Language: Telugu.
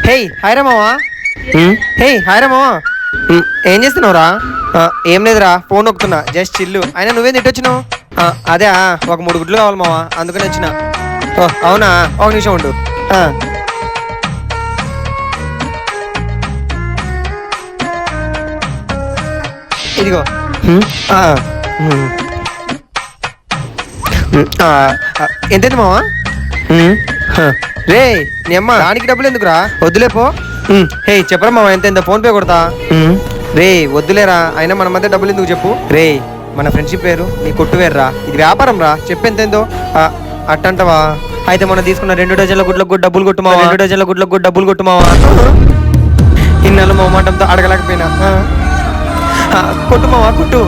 హే హాయ్ రా మావా. హే హాయ్ రా మావా. ఏం చేస్తున్నావురా? ఏం లేదురా, ఫోన్ నొక్కుతున్నా, జస్ట్ చిల్లు. అయినా నువ్వేం తిట్టొచ్చినావు? అదే ఒక 3 గుడ్లు కావాలి మావా, అందుకని వచ్చిన. ఓ అవునా, ఒక నిమిషం ఉండు. ఇదిగో. ఎంతైంది మావా? రే నీ అమ్మ దానికి డబ్బులు ఎందుకురా, వద్దులేపో. హే చెప్పరా మావా, ఎంత ఫోన్ పే కొడతా. రే వద్దులేరా, అయినా మన మధ్య డబ్బులు ఎందుకు చెప్పు. రే మన ఫ్రెండ్షిప్ వేరు, నీ కొట్టు వేరురా, ఇది వ్యాపారం రా, చెప్పెంతేందో. అట్టంటవా? అయితే మనం తీసుకున్న 2 డజన్ల గుడ్లకు కూడా డబ్బులు కొట్టుమావా, 2 డజన్ల గుడ్లకు కూడా డబ్బులు కొట్టుమావా. ఇన్నాళ్ళు మొమాటంతో అడగలేకపోయినా. కొట్టుమావా కొట్టు.